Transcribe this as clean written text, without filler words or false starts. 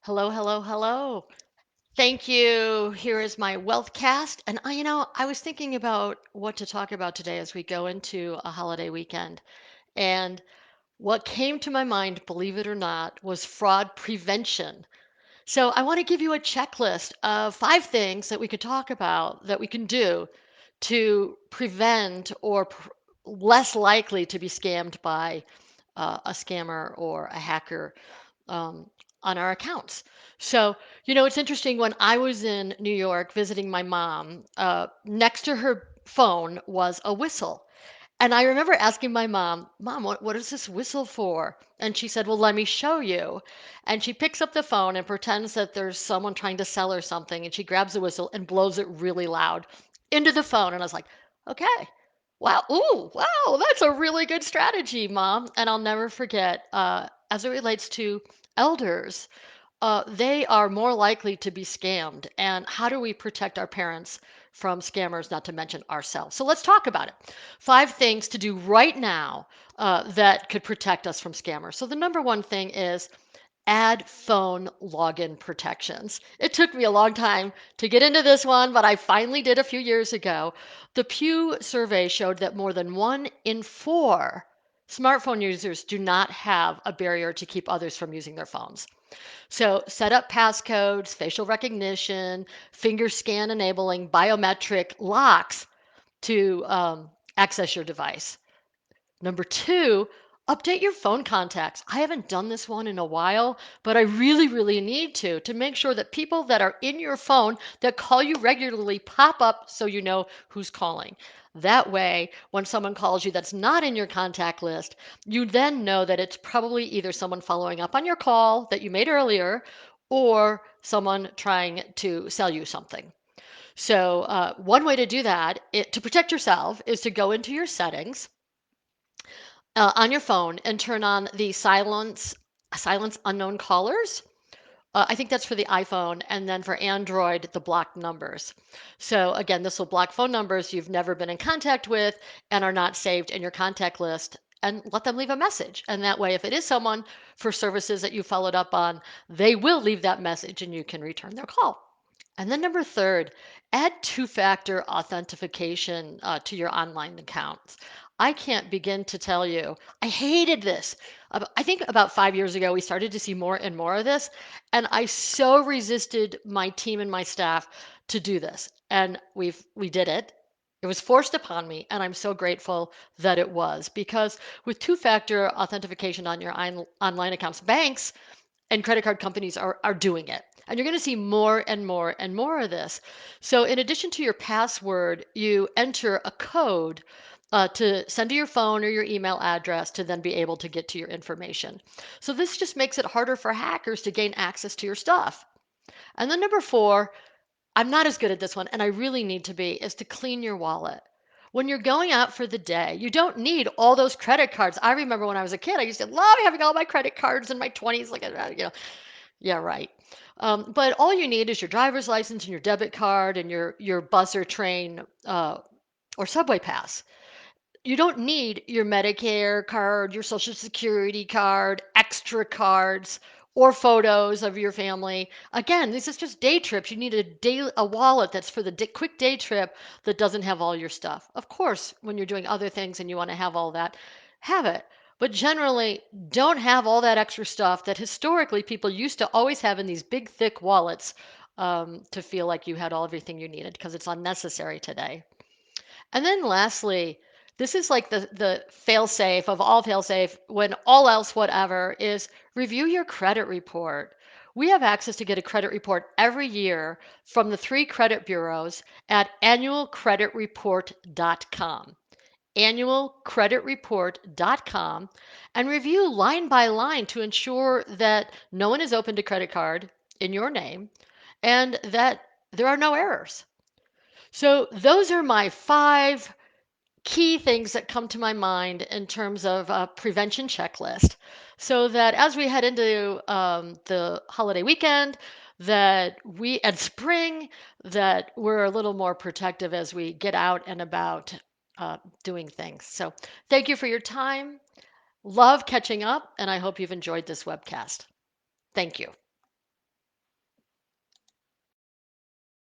Hello, hello, hello. Thank you. Here is my wealth cast. And I was thinking about what to talk about today as we go into a holiday weekend. And what came to my mind, believe it or not, was fraud prevention. So I want to give you a checklist of 5 things that we could talk about that we can do to prevent or less likely to be scammed by a scammer or a hacker um, on our accounts. So, it's interesting. When I was in New York visiting my mom, next to her phone was a whistle. And I remember asking my mom, Mom, what is this whistle for? And she said, Well, let me show you. And she picks up the phone and pretends that there's someone trying to sell her something. And she grabs the whistle and blows it really loud into the phone. And I was like, Okay. Wow. Ooh, wow. That's a really good strategy, Mom. And I'll never forget, as it relates to elders, they are more likely to be scammed. And how do we protect our parents from scammers, not to mention ourselves? So let's talk about it. 5 things to do right now that could protect us from scammers. So the number one thing is add phone login protections. It took me a long time to get into this one, but I finally did a few years ago. The Pew survey showed that more than 1 in 4 smartphone users do not have a barrier to keep others from using their phones. So set up passcodes, facial recognition, finger scan enabling biometric locks to access your device. Number two, update your phone contacts. I haven't done this one in a while, but I really, really need to make sure that people that are in your phone that call you regularly pop up so you know who's calling. That way, when someone calls you that's not in your contact list, you then know that it's probably either someone following up on your call that you made earlier or someone trying to sell you something. So, one way to do that to protect yourself is to go into your settings on your phone and turn on the silence unknown callers. I think that's for the iPhone, and then for Android, the blocked numbers. So again, this will block phone numbers you've never been in contact with and are not saved in your contact list, and let them leave a message. And that way, if it is someone for services that you followed up on, they will leave that message and you can return their call. And then number third, add two-factor authentication to your online accounts. I can't begin to tell you. I hated this. I think about 5 years ago, we started to see more and more of this. And I so resisted my team and my staff to do this. And we did it. It was forced upon me. And I'm so grateful that it was, because with two-factor authentication on your online accounts, banks and credit card companies are doing it. And you're going to see more and more and more of this. So, in addition to your password, you enter a code to send to your phone or your email address to then be able to get to your information. So, this just makes it harder for hackers to gain access to your stuff. And then, number four, I'm not as good at this one, and I really need to be, is to clean your wallet. When you're going out for the day, you don't need all those credit cards. I remember when I was a kid, I used to love having all my credit cards in my 20s, like, yeah, right. But all you need is your driver's license and your debit card and your bus or train or subway pass. You don't need your Medicare card, your Social Security card, extra cards, or photos of your family. Again, this is just day trips. You need a wallet that's for the quick day trip that doesn't have all your stuff. Of course, when you're doing other things and you want to have all that, have it. But generally, don't have all that extra stuff that historically people used to always have in these big, thick wallets to feel like you had all everything you needed, because it's unnecessary today. And then lastly, this is like the fail safe of all fail safe when all else whatever is review your credit report. We have access to get a credit report every year from the 3 credit bureaus at annualcreditreport.com. Annualcreditreport.com, and review line by line to ensure that no one has opened a credit card in your name and that there are no errors. So those are my 5 key things that come to my mind in terms of a prevention checklist, so that as we head into the holiday weekend, that we and spring, that we're a little more protective as we get out and about doing things. So thank you for your time. Love catching up, and I hope you've enjoyed this webcast. Thank you.